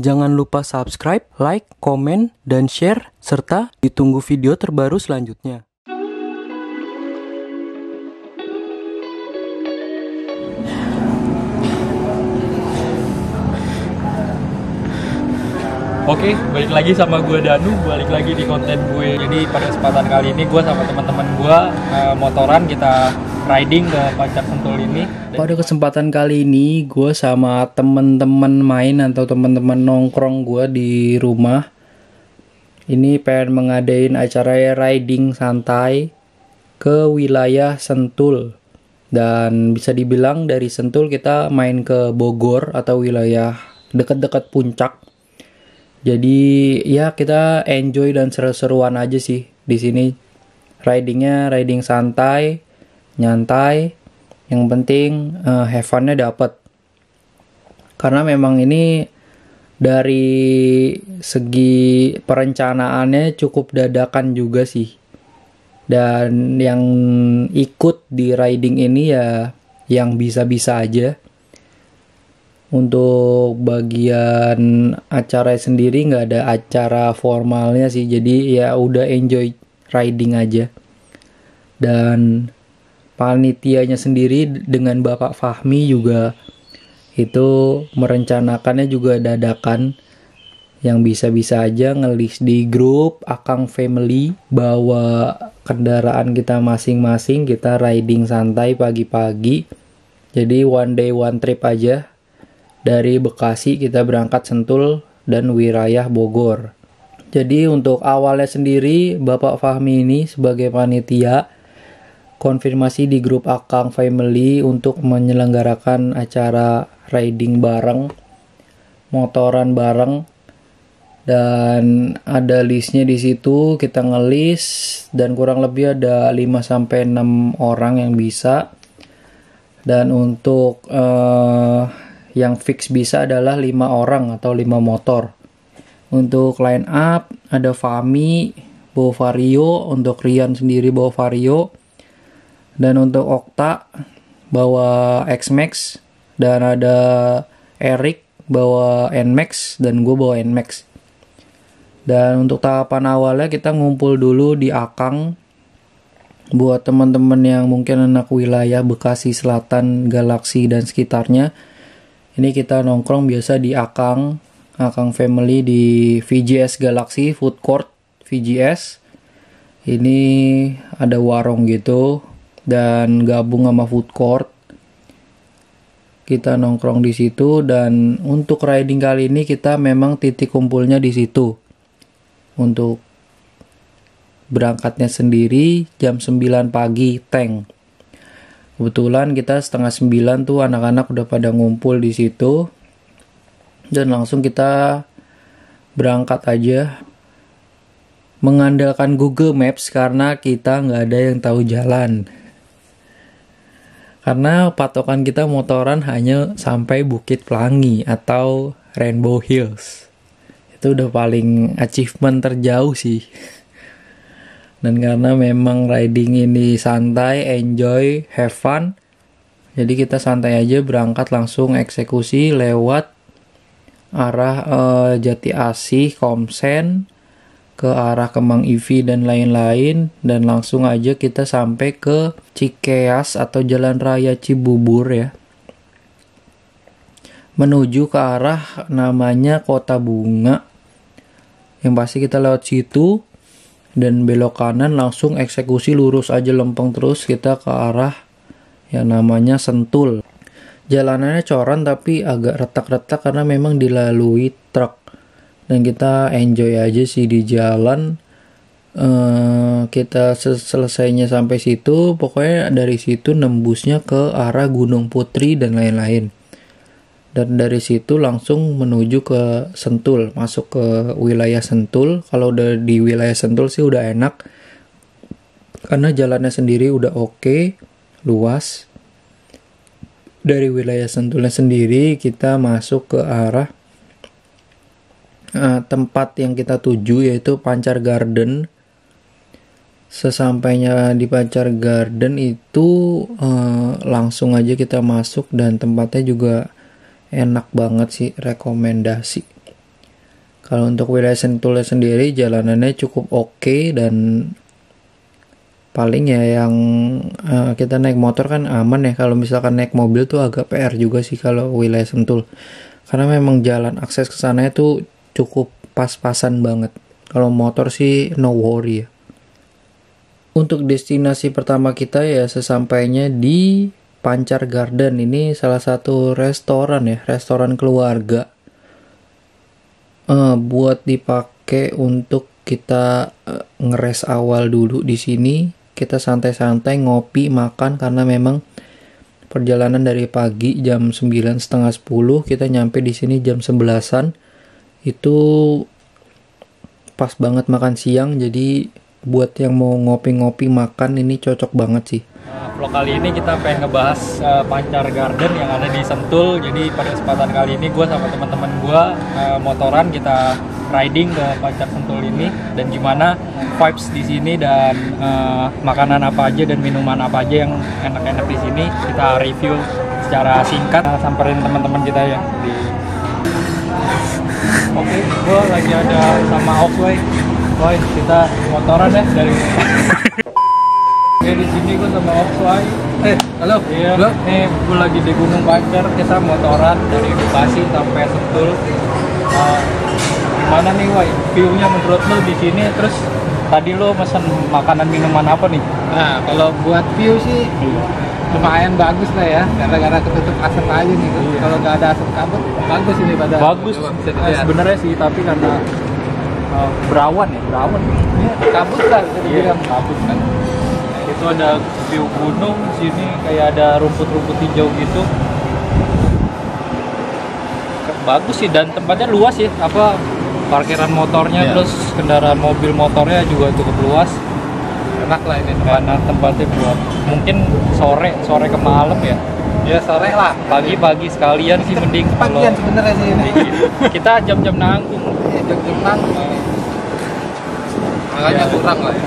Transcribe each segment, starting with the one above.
Jangan lupa subscribe, like, komen, dan share, serta ditunggu video terbaru selanjutnya. Oke, balik lagi sama gue Danu, balik lagi di konten gue. Jadi pada kesempatan kali ini gue sama teman-teman gue motoran, kita riding ke Pancak Sentul ini. Pada kesempatan kali ini gue sama teman-teman main atau teman-teman nongkrong gue di rumah. Ini pengen mengadain acara riding santai ke wilayah Sentul. Dan bisa dibilang dari Sentul kita main ke Bogor atau wilayah dekat-dekat Puncak. Jadi ya kita enjoy dan seru-seruan aja sih di sini. Ridingnya riding santai, nyantai. Yang penting have fun-nya dapet. Karena memang ini dari segi perencanaannya cukup dadakan juga sih. Dan yang ikut di riding ini ya yang bisa-bisa aja. Untuk bagian acara sendiri nggak ada acara formalnya sih, jadi ya udah enjoy riding aja. Dan panitianya sendiri dengan Bapak Fahmi juga itu merencanakannya juga dadakan, yang bisa-bisa aja ngelis di grup Akang Family, bawa kendaraan kita masing-masing, kita riding santai pagi-pagi. Jadi one day one trip aja. Dari Bekasi kita berangkat Sentul dan wilayah Bogor. Jadi untuk awalnya sendiri Bapak Fahmi ini sebagai panitia konfirmasi di grup Akang Family untuk menyelenggarakan acara riding bareng, motoran bareng, dan ada listnya di situ. Kita ngelis dan kurang lebih ada 5-6 orang yang bisa. Dan untuk yang fix bisa adalah 5 orang atau 5 motor. Untuk line up ada Fahmi bawa Vario, untuk Rian sendiri bawa Vario, dan untuk Okta bawa X-Max, dan ada Eric bawa N-Max, dan gue bawa N-Max. Dan untuk tahapan awalnya kita ngumpul dulu di Akang. Buat teman-teman yang mungkin anak wilayah Bekasi Selatan, Galaksi dan sekitarnya, ini kita nongkrong biasa di Akang Family di VGS Galaxy Food Court VGS. Ini ada warung gitu dan gabung sama food court. Kita nongkrong di situ, dan untuk riding kali ini kita memang titik kumpulnya di situ. Untuk berangkatnya sendiri jam 9 pagi tank. Kebetulan kita 8:30 tuh anak-anak udah pada ngumpul di situ, dan langsung kita berangkat aja mengandalkan Google Maps karena kita nggak ada yang tahu jalan. Karena patokan kita motoran hanya sampai Bukit Pelangi atau Rainbow Hills. Itu udah paling achievement terjauh sih. Dan karena memang riding ini santai, enjoy, have fun, jadi kita santai aja berangkat langsung eksekusi lewat arah Jati Asih, Komsen, ke arah Kemang IV dan lain-lain, dan langsung aja kita sampai ke Cikeas atau Jalan Raya Cibubur ya. Menuju ke arah namanya Kota Bunga. Yang pasti kita lewat situ. Dan belok kanan langsung eksekusi lurus aja lempeng terus kita ke arah yang namanya Sentul. Jalanannya coran tapi agak retak-retak karena memang dilalui truk. Dan kita enjoy aja sih di jalan. Kita selesainya sampai situ, pokoknya dari situ nembusnya ke arah Gunung Putri dan lain-lain. Dan dari situ langsung menuju ke Sentul, masuk ke wilayah Sentul. Kalau udah di wilayah Sentul sih udah enak, karena jalannya sendiri udah oke, luas. Dari wilayah Sentulnya sendiri kita masuk ke arah tempat yang kita tuju, yaitu Pancar Garden. Sesampainya di Pancar Garden itu langsung aja kita masuk, dan tempatnya juga enak banget sih, rekomendasi. Kalau untuk wilayah Sentul sendiri jalanannya cukup oke, dan paling ya yang kita naik motor kan aman ya. Kalau misalkan naik mobil tuh agak PR juga sih kalau wilayah Sentul, karena memang jalan akses ke sana itu cukup pas-pasan banget. Kalau motor sih no worry ya. Untuk destinasi pertama kita ya sesampainya di Pancar Garden, ini salah satu restoran ya, restoran keluarga. Buat dipakai untuk kita ngeres awal dulu di sini. Kita santai-santai ngopi, makan, karena memang perjalanan dari pagi jam 9, setengah 10, kita nyampe di sini jam 11-an. Itu pas banget makan siang, jadi buat yang mau ngopi-ngopi makan ini cocok banget sih. Vlog kali ini kita pengen ngebahas Pancar Garden yang ada di Sentul. Jadi pada kesempatan kali ini gue sama teman-teman gue motoran, kita riding ke Pancar Sentul ini, dan gimana vibes di sini, dan makanan apa aja dan minuman apa aja yang enak-enak di sini kita review secara singkat. Samperin teman-teman kita ya di. Oke, gue lagi ada sama Oxway. Boy, kita motoran ya dari. Oke, di sini gue sama Oxway. Halo. Iya. Halo. Nih, gue lagi di Gunung Pancar. Kita motoran dari Bekasi sampai Sentul. Gimana nih, Wai? View-nya menurut lo di sini? Terus tadi lo mesen makanan minuman apa nih? Nah, kalau buat view sih lumayan bagus lah ya, gara-gara ketutup asap aja nih. Iya. Kalau nggak ada asap kabut, bagus ini pada. Bagus. Coba bisa dilihat. Sebenarnya sih, tapi karena berawan ya, berawan. Ini kabut lah, bisa Iya, dibilang. kabut kan. Itu ada view gunung sini, kayak ada rumput-rumput hijau gitu. Bagus sih, dan tempatnya luas sih, apa parkiran motornya, Iya. terus kendaraan mobil motornya juga cukup luas. Enak lah ini Karena tempatnya buat mungkin sore ke malam ya. Ya sore lah. Pagi-pagi sekalian sih mending Pagian sebenarnya sih ini. kita jam-jam nanggung. Jam-jam makanya Ya. kurang lah ya.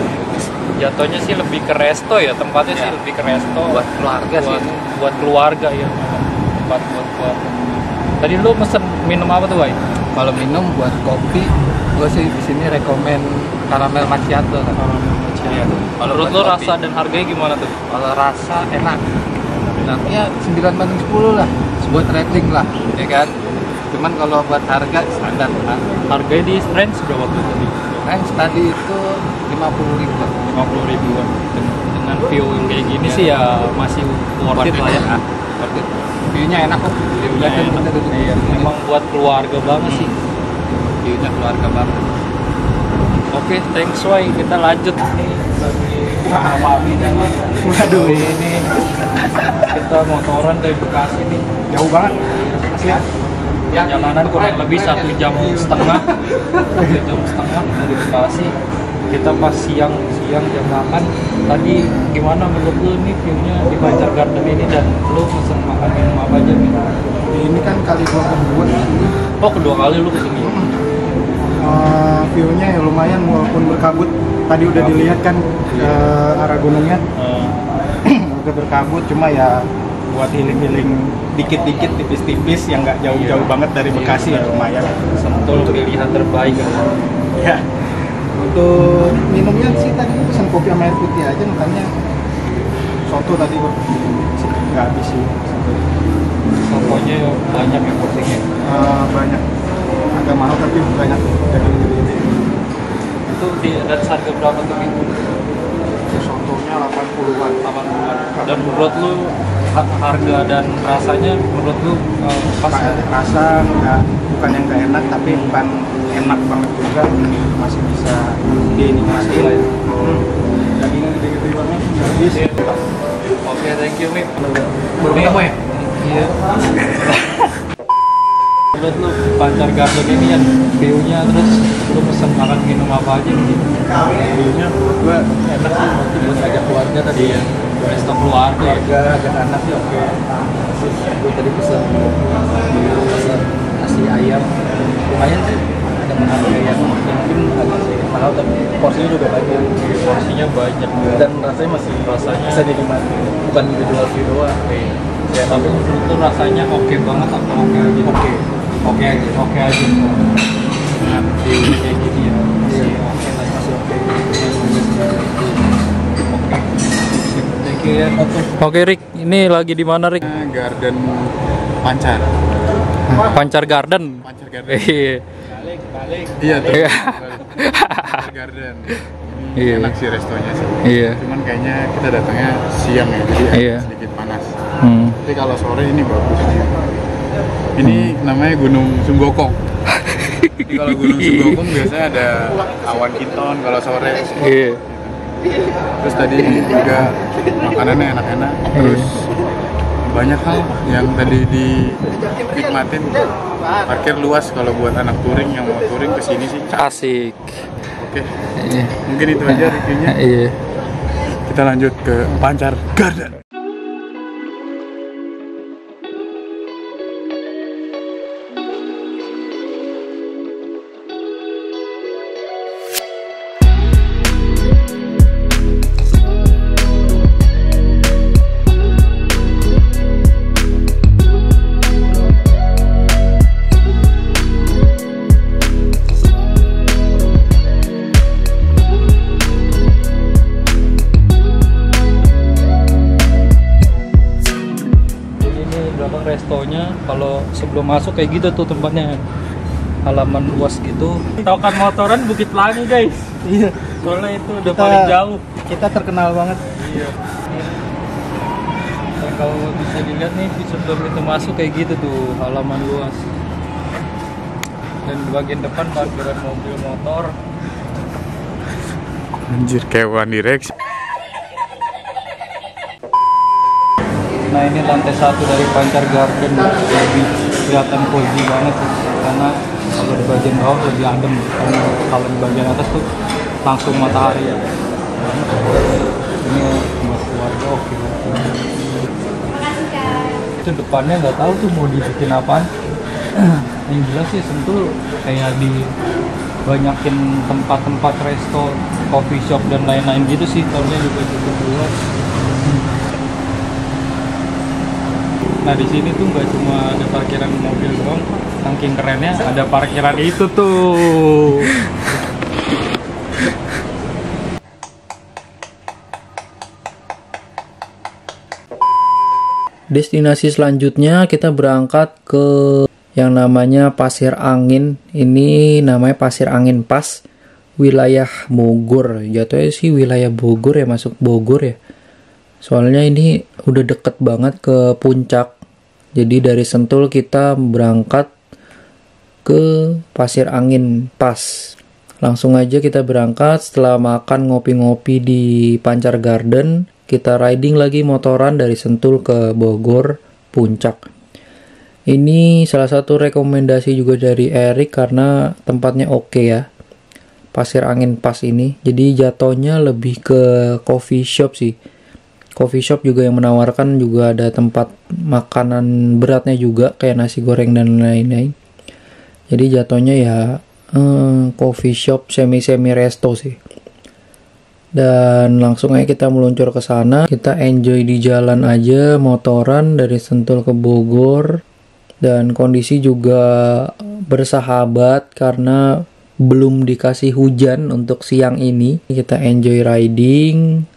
Jatuhnya sih lebih ke resto ya, tempatnya sih Ya. lebih ke resto Buat keluarga sih buat, ini. buat keluarga ya, tempat buat keluarga. Tadi lu mesen minum apa tuh, Wai? Kalau minum buat kopi, gue sih di sini rekomen karamel macchiato kan. Kalau menurut lu buat rasa kopi, dan harganya gimana tuh? kalau rasa enak. Enaknya 9/10 lah, buat rating lah, ya kan. Cuman kalau buat harga standar lah. Harganya di range berapa tuh tadi? Range tadi itu 50.000. 50 ribuan. Dengan view yang kayak gini sih ya masih worth it lah ya. Worth it. View-nya enak kok. View-nya enak. Iya, emang buat keluarga banget sih. View-nya keluarga banget. Oke, thanks, Wai. Kita lanjut nih lagi waduh, ini kita motoran dari Bekasi nih, Jauh banget. Asli ya. perjalanan kurang lebih 1,5 jam, 1,5 jam dari Bekasi. Kita pas siang jam makan. Tadi gimana menurut lu nih view-nya di Pancar Garden ini, dan lu pesen makan minum apa aja nih? Ini kan kali gua kedua nih. Oh, kedua kali lu kesini. View-nya ya lumayan walaupun berkabut. Tadi udah dilihat kan arah gunungnya udah berkabut, cuma ya buat healing-healing dikit-dikit, tipis-tipis yang nggak jauh-jauh banget dari Bekasi ya lumayan. Sentul pilihan terbaik. Ya. Untuk minumnya sih tadi gua pesan kopi sama air putih aja, makanya soto tadi gua nggak habis sih. Pokoknya banyak yang porsinya. Banyak, agak mahal tapi banyak dari Itu di dan harga berapa tuh Min? sotonya 80-an. 80-an. Dan menurut lu harga dan rasanya menurut lu pas nggak? Rasa nggak, bukan yang nggak enak tapi bukan enak banget juga, masih bisa dinikmati lah ya. Dagingnya gede-gede banget, nggak habis. Oke, thank you, Mip. Baru ketemu ya? Iya. Menurut lu Pancar Garden ini yang view-nya, terus lu pesen makan minum apa aja nih? View-nya menurut gua enak sih, nanti buat ngajak keluarga tadi ya. Resto keluarga ya. Keluarga, agak anak sih oke. Gue tadi pesen nasi ayam, lumayan sih. Ada menghargai yang mungkin agak sedikit mahal tapi porsinya juga banyak. Porsinya banyak Dan rasanya masih bisa dinikmati, bukan dijual view doang. ya, tapi menurut lu rasanya oke banget atau oke aja? Oke aja. dengan view kayak gini ya. Masih oke lah, masih oke. Oke. Thank you ya. Oke Rick, ini lagi di mana Rick? Garden Pancar. Pancar Garden. Pancar Garden. Iya. Iya tuh. Iya. Pancar Garden. Iya. Enak sih restonya sih. Iya. Cuman kayaknya kita datangnya siang ya, jadi Iya. sedikit panas. Hmm. Tapi kalau sore ini bagus. Ini namanya Gunung Sunggokong. Jadi kalau Gunung Sunggokong biasanya ada awan hiton kalau sore. Iya. Terus tadi juga makanannya enak-enak. Terus banyak hal yang tadi dinikmatin. Parkir luas kalau buat anak touring yang mau touring kesini sih. Asik. Oke, Iya. mungkin itu aja reviewnya. Iya. Kita lanjut ke Pancar Garden. Restonya kalau sebelum masuk kayak gitu tuh tempatnya, halaman luas gitu. Tahu kan motoran Bukit Pelangi guys? Iya. Soalnya itu udah paling jauh. Kita terkenal banget. Iya. Dan kalau bisa dilihat nih sebelum itu masuk kayak gitu tuh halaman luas. Dan di bagian depan parkiran mobil motor. Anjir, kayak One Direction. Nah ini lantai 1 dari Pancar Garden, lebih kelihatan cozy banget sih. Karena kalau di bagian bawah lebih adem, karena kalau di bagian atas tuh langsung matahari ya. Ini buat keluarga oke. Itu depannya nggak tahu tuh mau dibikin apaan. Yang jelas sih Sentul kayak di banyakin tempat-tempat resto, coffee shop dan lain-lain gitu sih. Tolnya juga cukup luas. Nah di sini tuh nggak cuma ada parkiran mobil doang, saking kerennya ada parkiran itu tuh. Destinasi selanjutnya kita berangkat ke yang namanya Pasir Angin. Ini namanya Pasir Angin Pas, wilayah Bogor. Jatuhnya sih wilayah Bogor ya, masuk Bogor ya. Soalnya ini udah deket banget ke puncak. Jadi dari Sentul kita berangkat ke Pasir Angin Pas. Langsung aja kita berangkat. Setelah makan ngopi-ngopi di Pancar Garden, kita riding lagi motoran dari Sentul ke Bogor puncak. Ini salah satu rekomendasi juga dari Erik karena tempatnya oke ya. Pasir Angin Pas ini. Jadi jatuhnya lebih ke coffee shop sih. Coffee shop juga yang menawarkan, juga ada tempat makanan beratnya juga kayak nasi goreng dan lain-lain. Jadi jatuhnya ya coffee shop semi-semi resto sih. Dan langsung aja kita meluncur ke sana. Kita enjoy di jalan aja motoran dari Sentul ke Bogor. Dan kondisi juga bersahabat karena belum dikasih hujan untuk siang ini. Kita enjoy riding.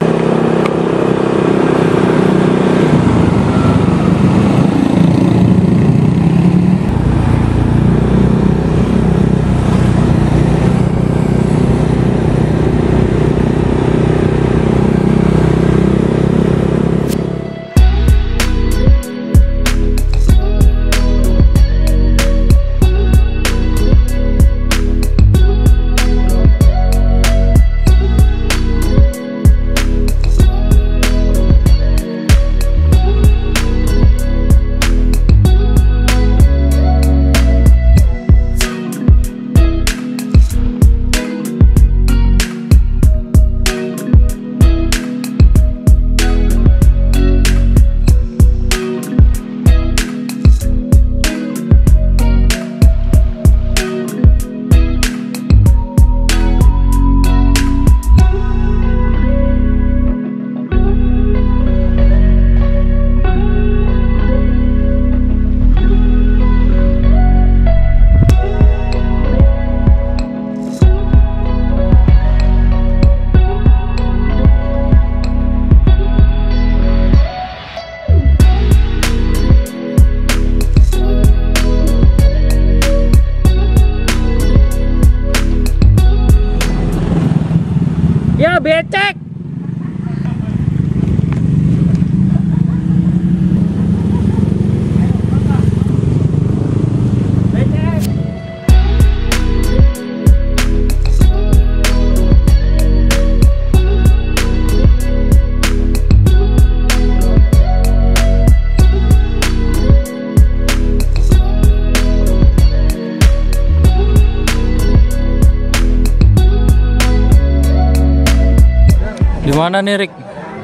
mana nih Rick?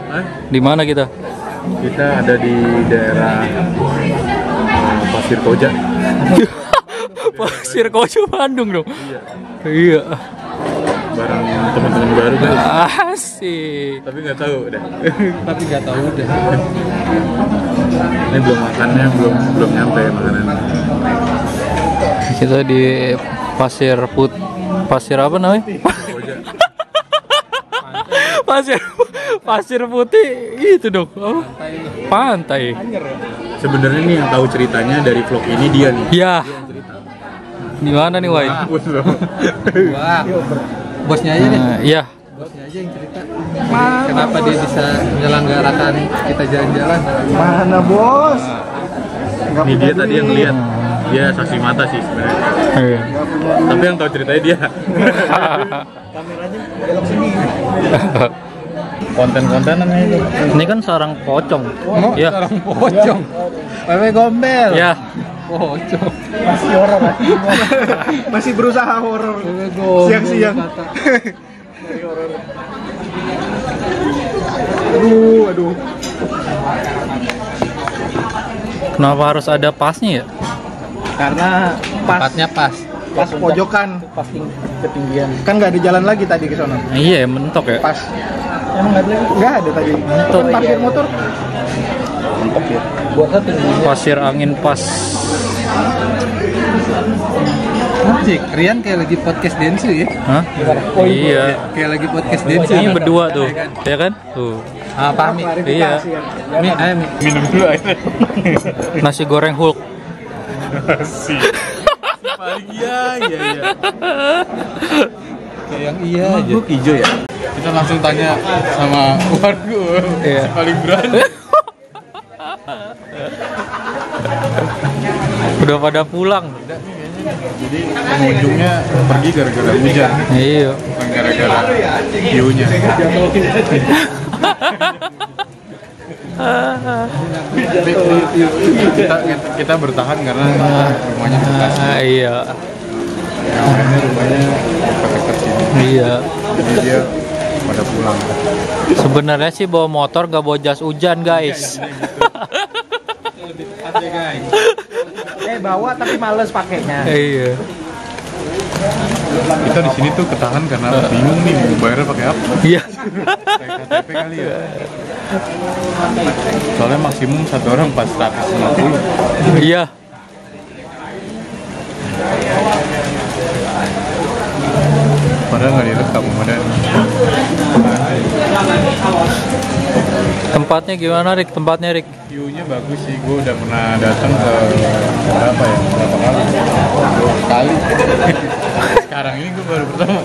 Hah? Di mana kita? Kita ada di daerah Pasir Koja. Pasir Koja Bandung dong. Iya. Bareng teman-teman baru guys. Asik. Tapi nggak tahu udah. Tapi nggak tahu udah. Ini belum makannya, belum nyampe makanan. Kita di Pasir apa namanya? Koja. Pasir Putih itu dong. Oh, pantai. Sebenarnya nih yang tahu ceritanya dari vlog ini dia nih. Ya. Di mana nih, Wai? Wah, bosnya aja deh. Iya. Bosnya aja yang cerita. Kenapa dia bisa menyelenggarakan kita jalan-jalan? Mana bos? Ini dia tadi yang lihat. Dia saksi mata sih sebenarnya. Iya. Tapi yang tahu ceritanya dia. Kameranya belok sini. Konten-kontenan itu. Ini kan sarang pocong. Ya. Sarang pocong. Wewe gombel. Ya. Pocong. Masih horor. Masih berusaha horor. Wewe gombel. Siang-siang. kata. Aduh. Kenapa harus ada pasnya ya? Karena Tempatnya pas. pas pojokan, Pas ketinggian. kan nggak ada jalan lagi tadi ke sana. Iya, mentok ya. Pas. Emang nggak ada lagi? Nggak ada tadi. Kan parkir motor. Buat satu tingginya. Pasir angin pas. Anjir, Rian kayak lagi podcast Densu ya. Hah? Iya. Kayak lagi podcast Densu. Ini berdua tuh, ya kan? Tuh. Ah, paham Mi. Iya. Mi, ayo Mi. Minum dulu airnya. Nasi goreng Hulk. Sih. Paling iya. Kayak yang iya aja. Gue hijau ya. Kita langsung tanya sama warga. Iya. Paling berani. Udah pada pulang. Jadi pengunjungnya pergi gara-gara hujan, Iya. bukan gara-gara view-nya. kita bertahan karena rumahnya dekat. Iya. Yang lainnya rumahnya dekat-dekat sini. Iya. Jadi dia pada pulang. Sebenarnya sih bawa motor gak bawa jas hujan, guys. Bawa tapi males pakainya. Iya. Kita di sini tuh ketahan karena bingung nih mau bayarnya pakai apa. Iya. Kayak KTP kali ya. Soalnya maksimum satu orang 450. Iya. Padahal nggak direkam kemudian. Tempatnya gimana, Rick? Tempatnya, Rick? View-nya bagus sih. Gue udah pernah datang ke berapa kali? 2 kali. Sekarang ini gue baru pertama.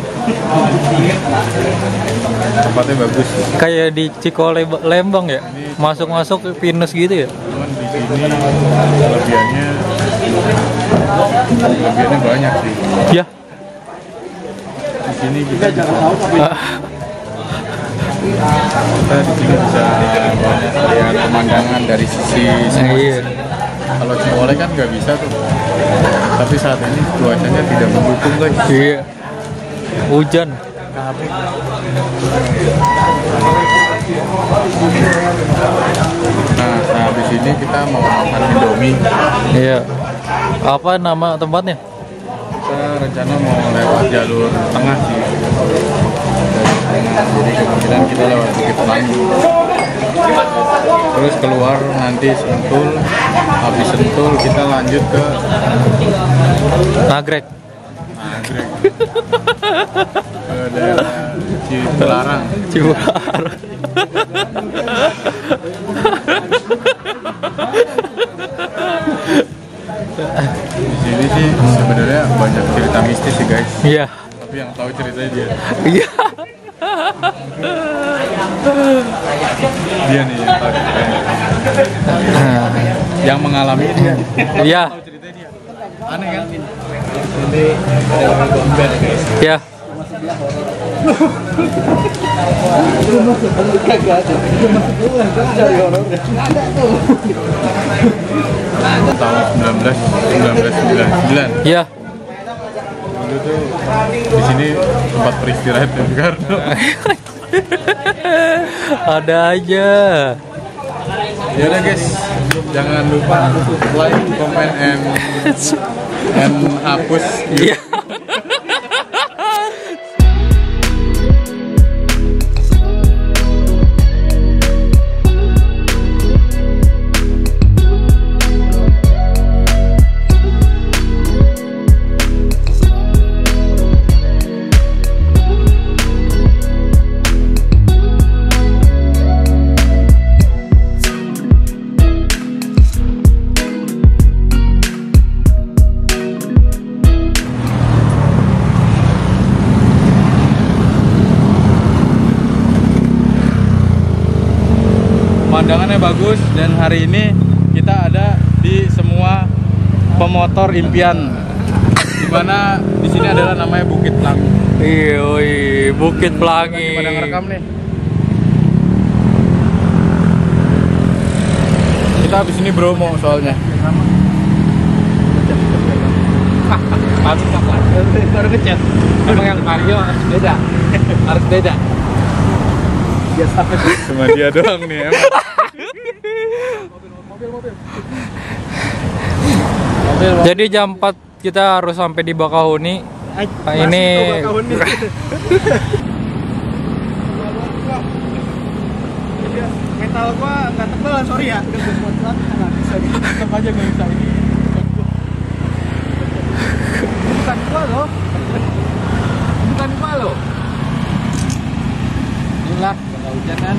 Tempatnya bagus. Kayak di Cikole Lembang ya? Masuk-masuk pinus gitu ya? Cuman di sini kelebihannya banyak sih. Iya. Di sini kita bisa lihat pemandangan dari sisi semua. Iya. Kalau Cikole kan nggak bisa tuh. Tapi saat ini cuacanya tidak mendukung guys. Iya. Hujan. Nah, habis ini kita mau makan Indomie. Iya. Apa nama tempatnya? Kita rencana mau lewat jalur tengah sih. Jadi kemungkinan kita lewat Bukit Pelangi. Terus keluar nanti Sentul. Habis Sentul kita lanjut ke Nagrek. Nagrek. Ke daerah Cipularang. Cipularang. Di sini sih sebenarnya banyak cerita mistis sih guys. Iya. Tapi yang tahu ceritanya dia. Iya. Dia nih yang tahu ceritanya. Yang mengalami dia. Iya. Tahu ceritanya dia. Aneh kan? Iya. Tahun 1999. Iya. Dulu tuh di sini tempat beristirahat Bung Karno. Ada aja. Ya udah guys, jangan lupa like, comment, and hapus. Iya. Pemandangannya bagus dan hari ini kita ada di semua pemotor impian. Dimana di sini adalah namanya Bukit Pelangi. Iya, Bukit Pelangi. Lagi pada ngerekam nih. Kita habis ini Bromo soalnya. Baru ngechat. Emang yang Mario harus beda. Harus beda. Dia sampai Cuma dia doang nih emang. Jadi jam 4 kita harus sampai di Bakahuni. Ini Mental gua nggak tebel, sorry ya. Udah gua kuat banget, nggak bisa. Tetap aja nggak bisa ini. Bukan gua loh. Bukan gua loh. Inilah, nggak hujan kan.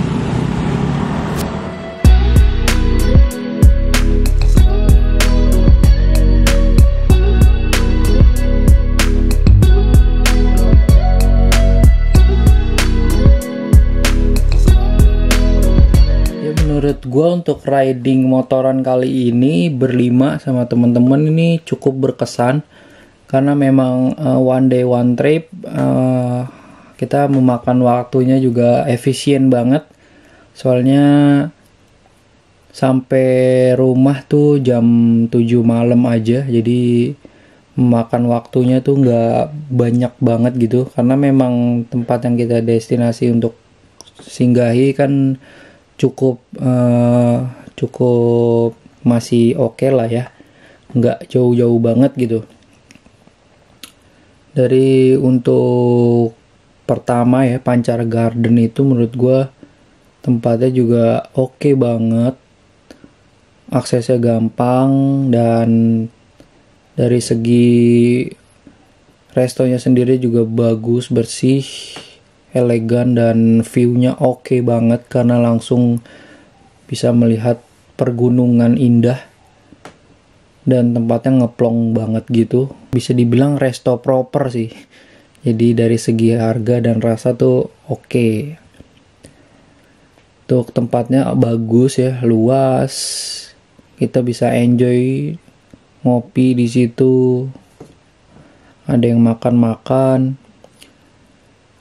Menurut gue untuk riding motoran kali ini berlima sama teman-teman ini cukup berkesan karena memang one day one trip, kita memakan waktunya juga efisien banget, soalnya sampai rumah tuh jam 7 malam aja, jadi memakan waktunya tuh nggak banyak banget gitu, karena memang tempat yang kita destinasi untuk singgahi kan cukup masih oke lah ya, nggak jauh-jauh banget gitu. Dari untuk pertama ya, Pancar Garden itu menurut gue tempatnya juga oke banget, aksesnya gampang, dan dari segi restonya sendiri juga bagus, bersih, elegan, dan view-nya oke banget karena langsung bisa melihat pergunungan indah dan tempatnya ngeplong banget gitu. Bisa dibilang resto proper sih. Jadi dari segi harga dan rasa tuh oke. Untuk tempatnya bagus ya, luas. Kita bisa enjoy ngopi di situ. Ada yang makan-makan.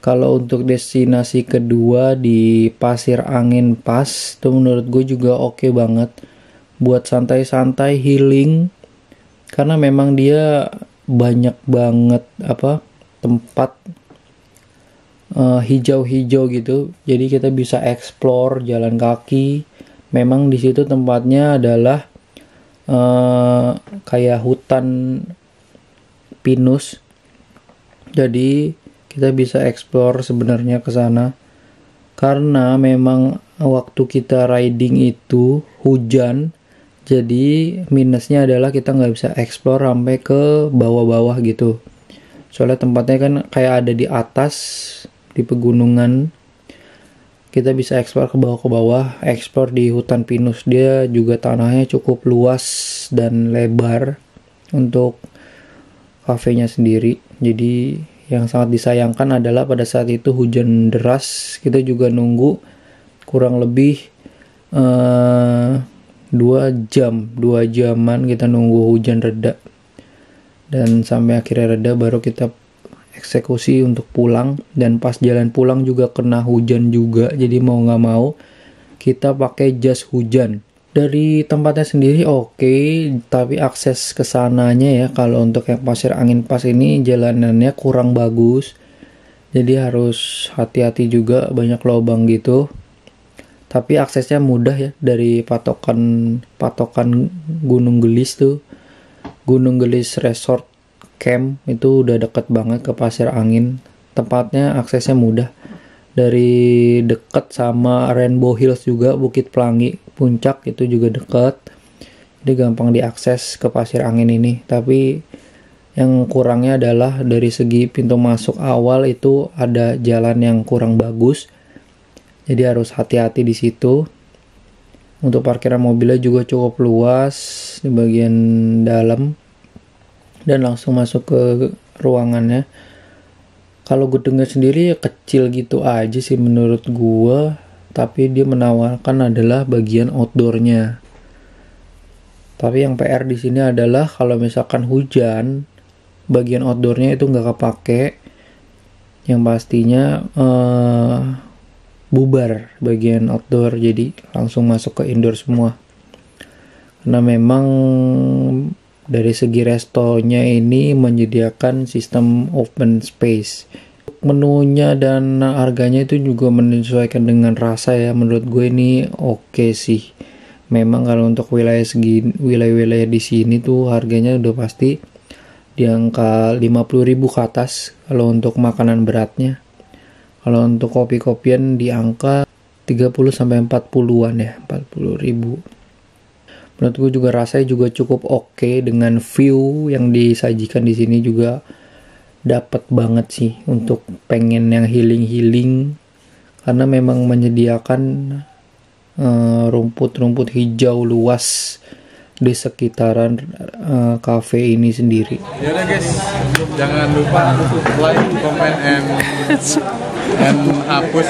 Kalau untuk destinasi kedua di Pasir Angin Pass, itu menurut gue juga oke banget buat santai-santai, healing, karena memang dia banyak banget tempat hijau-hijau gitu. Jadi kita bisa explore jalan kaki. Memang di situ tempatnya adalah kayak hutan pinus. Jadi kita bisa explore sebenarnya ke sana. Karena memang waktu kita riding itu hujan, jadi minusnya adalah kita nggak bisa explore sampai ke bawah-bawah gitu. Soalnya tempatnya kan kayak ada di atas, di pegunungan. Kita bisa explore ke bawah, explore di hutan pinus. Dia juga tanahnya cukup luas dan lebar untuk kafenya sendiri. Jadi yang sangat disayangkan adalah pada saat itu hujan deras. Kita juga nunggu kurang lebih 2 jaman kita nunggu hujan reda, dan sampai akhirnya reda baru kita eksekusi untuk pulang. Dan pas jalan pulang juga kena hujan juga, jadi mau nggak mau kita pakai jas hujan. Dari tempatnya sendiri oke, tapi akses ke sananya ya, kalau untuk yang Pasir Angin Pass ini jalanannya kurang bagus. Jadi harus hati-hati juga, banyak lubang gitu. Tapi aksesnya mudah ya, dari patokan Gunung Gelis tuh, Gunung Gelis Resort Camp itu udah deket banget ke Pasir Angin. Tempatnya aksesnya mudah, dari deket sama Rainbow Hills juga, Bukit Pelangi Puncak itu juga deket, jadi gampang diakses ke Pasir Angin ini. Tapi yang kurangnya adalah dari segi pintu masuk awal itu ada jalan yang kurang bagus, jadi harus hati-hati di situ. Untuk parkiran mobilnya juga cukup luas di bagian dalam dan langsung masuk ke ruangannya. Kalau gedungnya sendiri ya kecil gitu aja sih menurut gua, tapi dia menawarkan adalah bagian outdoornya. Tapi yang PR di sini adalah kalau misalkan hujan, bagian outdoornya itu nggak kepake, yang pastinya bubar bagian outdoor, jadi langsung masuk ke indoor semua. Karena memang dari segi restonya ini menyediakan sistem open space. Menunya dan harganya itu juga menyesuaikan dengan rasa ya. Menurut gue ini oke sih. Memang kalau untuk wilayah-wilayah di sini tuh harganya udah pasti di angka 50.000 ke atas kalau untuk makanan beratnya. Kalau untuk kopi-kopian di angka 30 sampai 40-an ya, 40.000. Menurut gue juga rasanya juga cukup oke, dengan view yang disajikan di sini juga dapat banget sih untuk pengen yang healing karena memang menyediakan rumput-rumput hijau luas di sekitaran cafe ini sendiri. Yaudah guys, jangan lupa like, comment, and hapus.